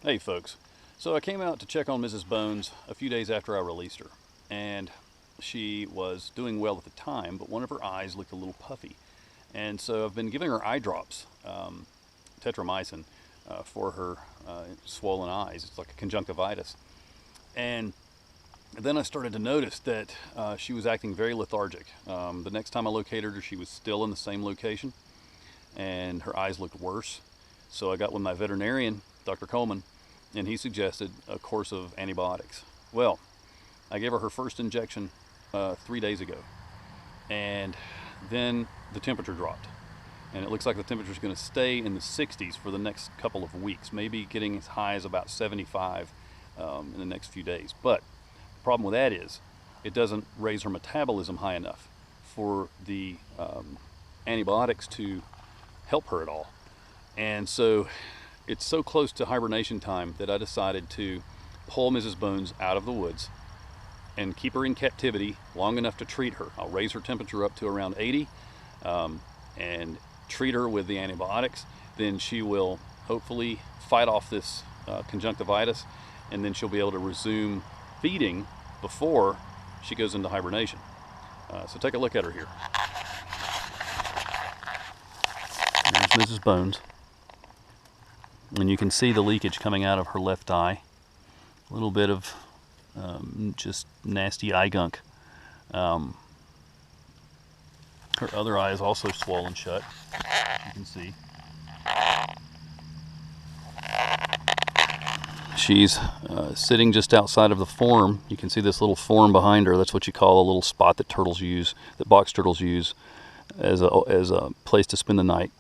Hey folks, so I came out to check on Mrs. Bones a few days after I released her, and she was doing well at the time, but one of her eyes looked a little puffy, and so I've been giving her eye drops, tetramycin, for her swollen eyes. It's like a conjunctivitis, and then I started to notice that she was acting very lethargic. The next time I located her, she was still in the same location, and her eyes looked worse. So I got with my veterinarian, Dr. Coleman, and he suggested a course of antibiotics. Well, I gave her her first injection 3 days ago, and then the temperature dropped, and it looks like the temperature is going to stay in the 60s for the next couple of weeks, maybe getting as high as about 75 in the next few days. But the problem with that is it doesn't raise her metabolism high enough for the antibiotics to help her at all. And so it's so close to hibernation time that I decided to pull Mrs. Bones out of the woods and keep her in captivity long enough to treat her. I'll raise her temperature up to around 80 and treat her with the antibiotics. Then she will hopefully fight off this conjunctivitis, and then she'll be able to resume feeding before she goes into hibernation. So take a look at her here. There's Mrs. Bones. And you can see the leakage coming out of her left eye. A little bit of just nasty eye gunk. Her other eye is also swollen shut, you can see. She's sitting just outside of the form. You can see this little form behind her. That's what you call a little spot that turtles use, that box turtles use as a place to spend the night,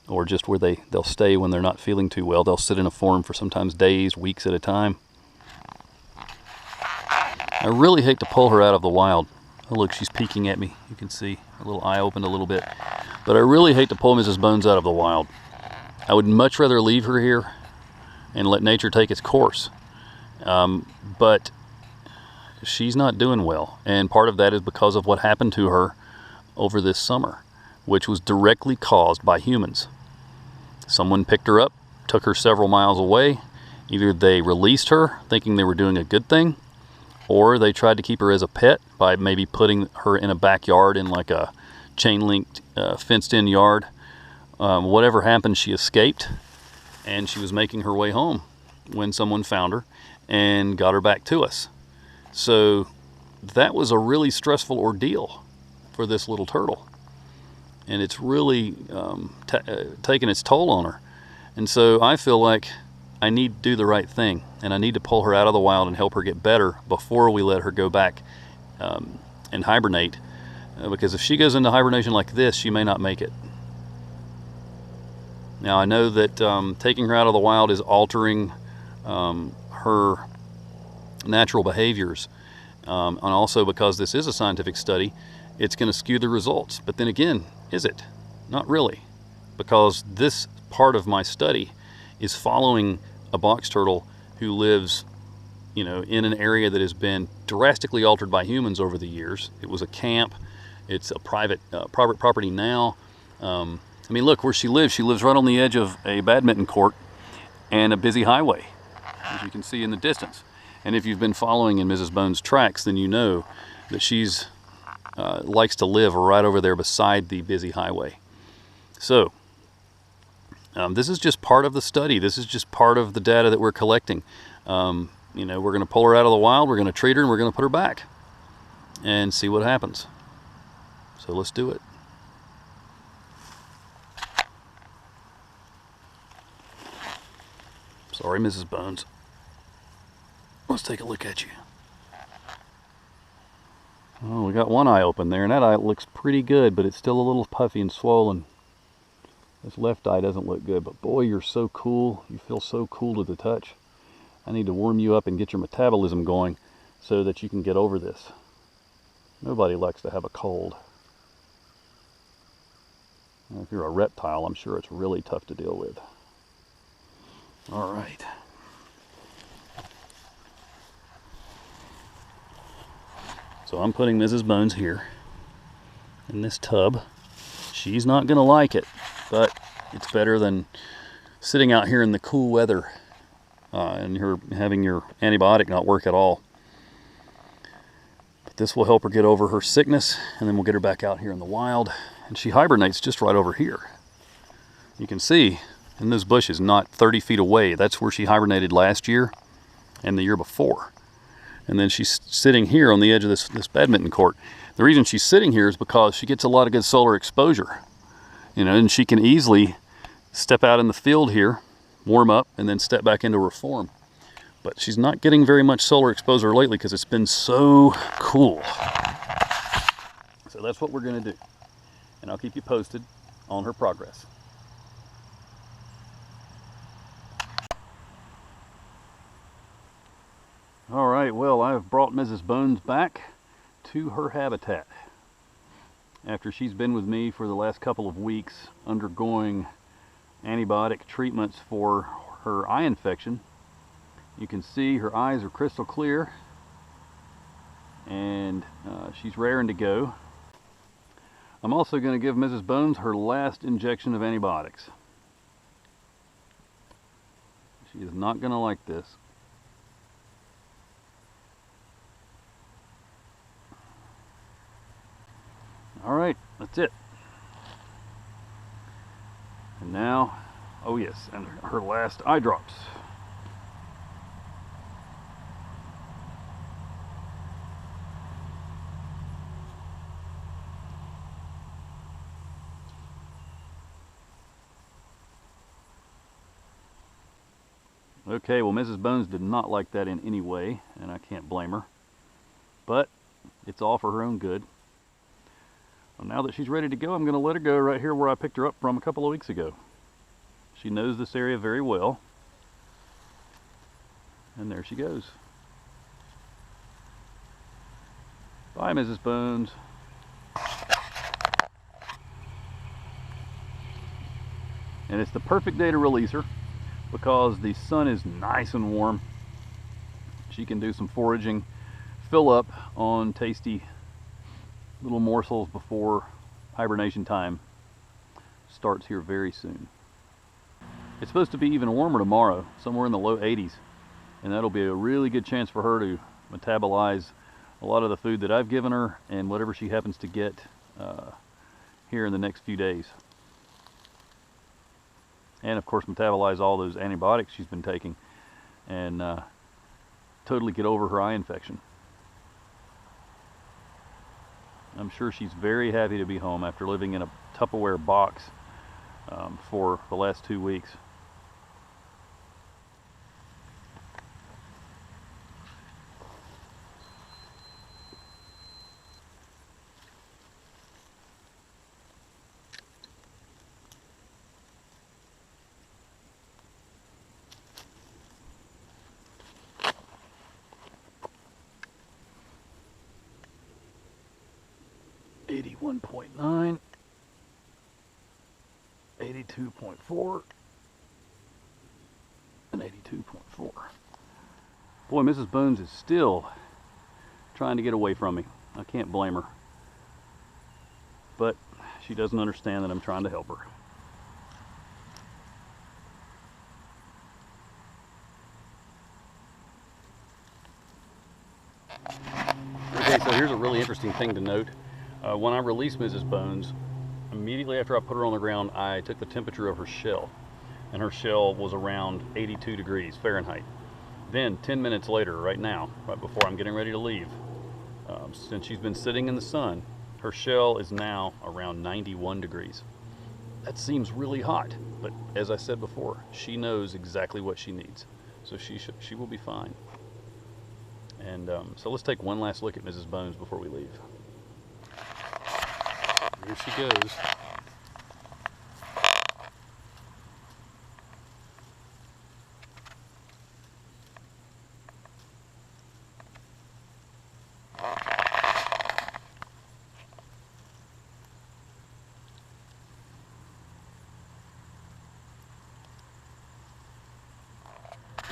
or just where they'll stay when they're not feeling too well. They'll sit in a form for sometimes days, weeks at a time. I really hate to pull her out of the wild. Oh look, she's peeking at me. You can see her little eye opened a little bit. But I really hate to pull Mrs. Bones out of the wild. I would much rather leave her here and let nature take its course. But she's not doing well. And part of that is because of what happened to her over this summer, which was directly caused by humans. Someone picked her up, took her several miles away. Either they released her thinking they were doing a good thing, or they tried to keep her as a pet by maybe putting her in a backyard in like a chain-linked, fenced-in yard. Whatever happened, she escaped, and she was making her way home when someone found her and got her back to us. So that was a really stressful ordeal for this little turtle. And it's really taken its toll on her. And so I feel like I need to do the right thing, and I need to pull her out of the wild and help her get better before we let her go back and hibernate, because if she goes into hibernation like this, she may not make it. Now I know that taking her out of the wild is altering her natural behaviors, and also because this is a scientific study, it's going to skew the results. But then again, is it? Not really, because this part of my study is following a box turtle who lives, in an area that has been drastically altered by humans over the years. It was a camp. It's a private property now. I mean, look where she lives. She lives right on the edge of a badminton court and a busy highway, as you can see in the distance. And if you've been following in Mrs. Bones' tracks, then you know that she's likes to live right over there beside the busy highway. So this is just part of the study. This is just part of the data that we're collecting. We're going to pull her out of the wild, we're going to treat her, and we're going to put her back and see what happens. So let's do it. Sorry, Mrs. Bones. Let's take a look at you. Oh, we got one eye open there, and that eye looks pretty good, but it's still a little puffy and swollen. This left eye doesn't look good, but boy, you're so cool. You feel so cool to the touch. I need to warm you up and get your metabolism going so that you can get over this. Nobody likes to have a cold. Now, if you're a reptile, I'm sure it's really tough to deal with. All right. So I'm putting Mrs. Bones here in this tub. She's not going to like it, but it's better than sitting out here in the cool weather and her having your antibiotic not work at all. But this will help her get over her sickness, and then we'll get her back out here in the wild. And she hibernates just right over here. You can see in those bushes, not 30 feet away. That's where she hibernated last year and the year before. And then she's sitting here on the edge of this badminton court. The reason she's sitting here is because she gets a lot of good solar exposure. You know, and she can easily step out in the field here, warm up, and then step back into her form. But she's not getting very much solar exposure lately because it's been so cool. So that's what we're going to do. And I'll keep you posted on her progress. All right, well, I've brought Mrs. Bones back to her habitat after she's been with me for the last couple of weeks undergoing antibiotic treatments for her eye infection. You can see her eyes are crystal clear, and she's raring to go. I'm also going to give Mrs. Bones her last injection of antibiotics. She is not going to like this. All right, that's it. And now, oh yes, and her last eye drops. Okay, well, Mrs. Bones did not like that in any way, and I can't blame her. But it's all for her own good. Well, now that she's ready to go, I'm going to let her go right here where I picked her up from a couple of weeks ago. She knows this area very well. And there she goes. Bye, Mrs. Bones. And it's the perfect day to release her because the sun is nice and warm. She can do some foraging, fill up on tasty little morsels before hibernation time starts here very soon. It's supposed to be even warmer tomorrow, somewhere in the low 80s, and that'll be a really good chance for her to metabolize a lot of the food that I've given her and whatever she happens to get here in the next few days. And of course metabolize all those antibiotics she's been taking and totally get over her eye infection. I'm sure she's very happy to be home after living in a Tupperware box for the last 2 weeks. .9, 82.4, and 82.4. Boy, Mrs. Bones is still trying to get away from me. I can't blame her. But she doesn't understand that I'm trying to help her. Okay, so here's a really interesting thing to note. When I released Mrs. Bones, immediately after I put her on the ground, I took the temperature of her shell, and her shell was around 82 degrees Fahrenheit. Then 10 minutes later, right now, right before I'm getting ready to leave, since she's been sitting in the sun, her shell is now around 91 degrees. That seems really hot, but as I said before, she knows exactly what she needs, so she will be fine. And so let's take one last look at Mrs. Bones before we leave. Here she goes.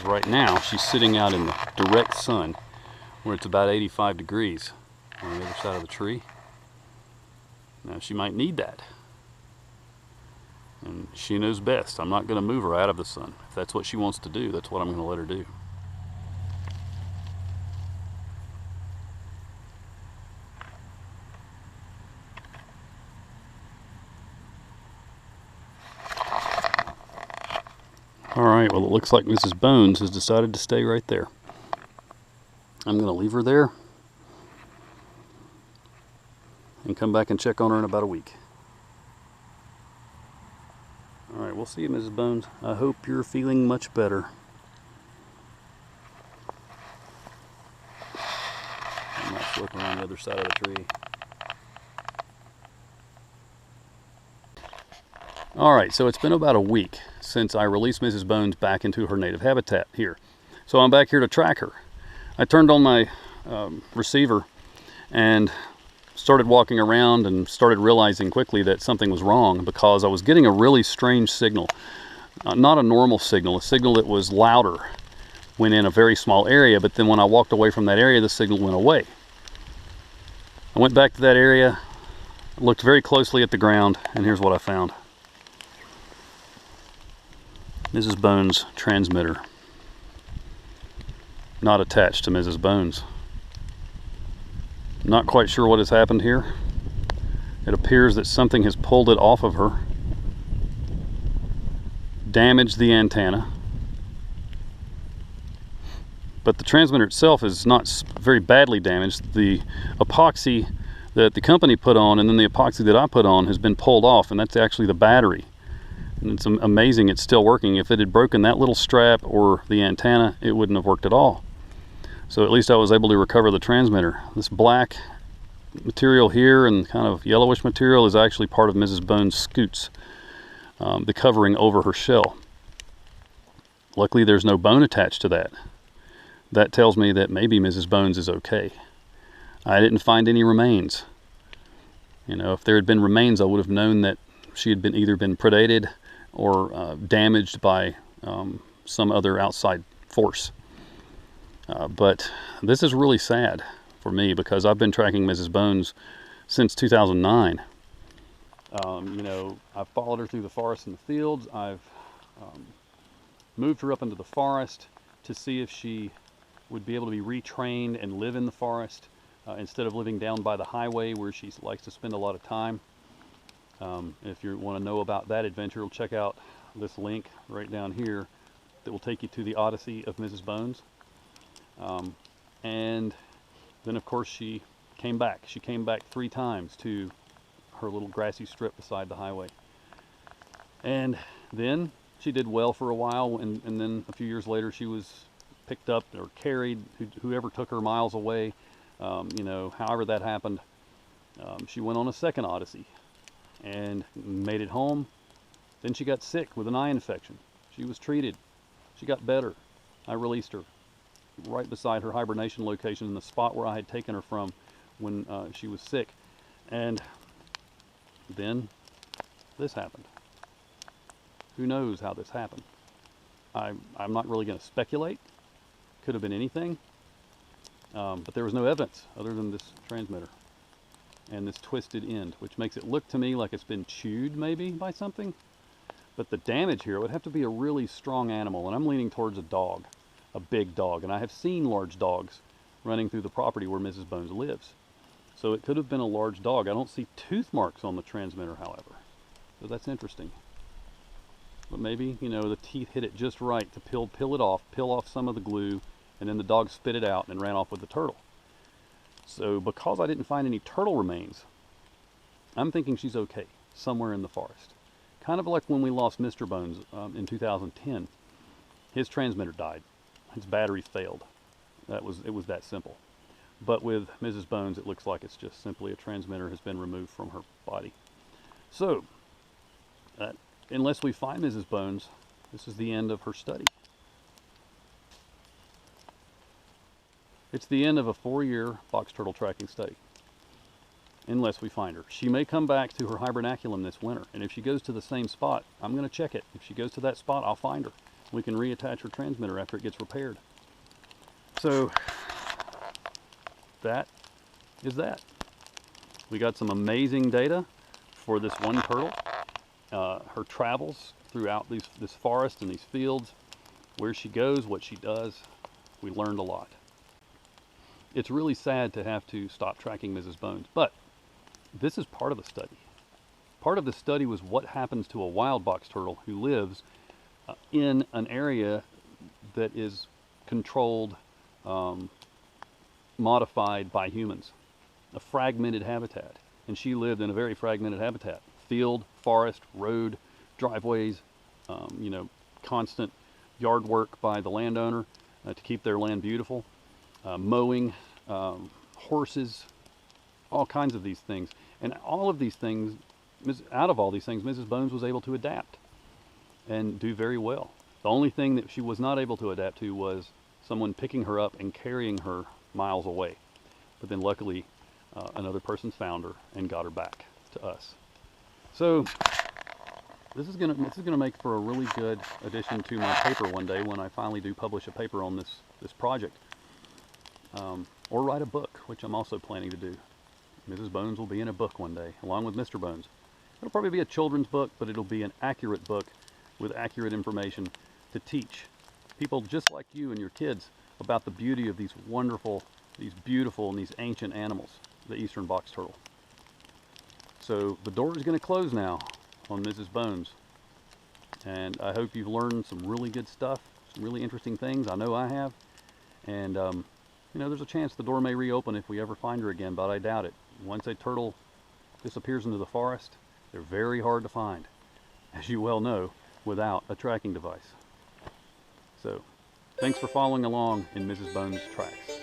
Right now, she's sitting out in the direct sun where it's about 85 degrees on the other side of the tree. Now she might need that. And she knows best. I'm not going to move her out of the sun. If that's what she wants to do, that's what I'm going to let her do. Alright, well, it looks like Mrs. Bones has decided to stay right there. I'm going to leave her there and come back and check on her in about a week. Alright, we'll see you, Mrs. Bones. I hope you're feeling much better. I might look around the other side of the tree. Alright, so it's been about a week since I released Mrs. Bones back into her native habitat here. So I'm back here to track her. I turned on my receiver and started walking around and started realizing quickly that something was wrong because I was getting a really strange signal. Not a normal signal, a signal that was louder when in a very small area, but then when I walked away from that area, the signal went away. I went back to that area, looked very closely at the ground, and here's what I found. Mrs. Bones' transmitter. Not attached to Mrs. Bones. Not quite sure what has happened here. It appears that something has pulled it off of her, damaged the antenna, but the transmitter itself is not very badly damaged. The epoxy that the company put on and then the epoxy that I put on has been pulled off, and that's actually the battery. And it's amazing it's still working. If it had broken that little strap or the antenna, it wouldn't have worked at all. So at least I was able to recover the transmitter. This black material here and kind of yellowish material is actually part of Mrs. Bones' scoots, the covering over her shell. Luckily there's no bone attached to that. That tells me that maybe Mrs. Bones is okay. I didn't find any remains. You know, if there had been remains, I would have known that she had either been predated or damaged by some other outside force. But this is really sad for me because I've been tracking Mrs. Bones since 2009. You know, I've followed her through the forest and the fields. I've moved her up into the forest to see if she would be able to be retrained and live in the forest instead of living down by the highway where she likes to spend a lot of time. If you want to know about that adventure, check out this link right down here that will take you to the Odyssey of Mrs. Bones. And then of course she came back. She came back 3 times to her little grassy strip beside the highway. And then she did well for a while, and then a few years later she was picked up or carried, whoever took her miles away. You know, however that happened, she went on a second Odyssey and made it home. Then she got sick with an eye infection. She was treated. She got better. I released her right beside her hibernation location in the spot where I had taken her from when she was sick. And then this happened. Who knows how this happened? I'm not really going to speculate. Could have been anything. But there was no evidence other than this transmitter and this twisted end, which makes it look to me like it's been chewed maybe by something. But the damage here would have to be a really strong animal, and I'm leaning towards a dog, a big dog, and I have seen large dogs running through the property where Mrs. Bones lives. So it could have been a large dog. I don't see tooth marks on the transmitter, however. So that's interesting. But maybe, you know, the teeth hit it just right to peel off some of the glue, and then the dog spit it out and ran off with the turtle. So because I didn't find any turtle remains, I'm thinking she's okay, somewhere in the forest. Kind of like when we lost Mr. Bones in 2010. His transmitter died. His battery failed. It was that simple. But with Mrs. Bones, it looks like it's just simply a transmitter has been removed from her body. So, unless we find Mrs. Bones, this is the end of her study. It's the end of a 4-year box turtle tracking study. Unless we find her. She may come back to her hibernaculum this winter, and if she goes to the same spot, I'm going to check it. If she goes to that spot, I'll find her. We can reattach her transmitter after it gets repaired. So, that is that. We got some amazing data for this one turtle. her travels throughout this forest and these fields, where she goes, what she does. We learned a lot. It's really sad to have to stop tracking Mrs. Bones, but this is part of the study. Part of the study was what happens to a wild box turtle who lives in an area that is controlled, modified by humans, a fragmented habitat. And she lived in a very fragmented habitat. Field, forest, road, driveways, constant yard work by the landowner to keep their land beautiful, mowing, horses, all kinds of these things. And all of these things, out of all these things, Mrs. Bones was able to adapt and do very well. The only thing that she was not able to adapt to was someone picking her up and carrying her miles away. But then luckily, another person found her and got her back to us. So this is gonna make for a really good addition to my paper one day when I finally do publish a paper on this project, or write a book, which I'm also planning to do. Mrs. Bones will be in a book one day, along with Mr. Bones. It'll probably be a children's book, but it'll be an accurate book with accurate information to teach people just like you and your kids about the beauty of these wonderful, these beautiful, and these ancient animals, the eastern box turtle. So the door is going to close now on Mrs. Bones, and I hope you've learned some really good stuff, some really interesting things. I know I have, and there's a chance the door may reopen if we ever find her again, but I doubt it. Once a turtle disappears into the forest, they're very hard to find, as you well know, without a tracking device. So, thanks for following along in Mrs. Bones' tracks.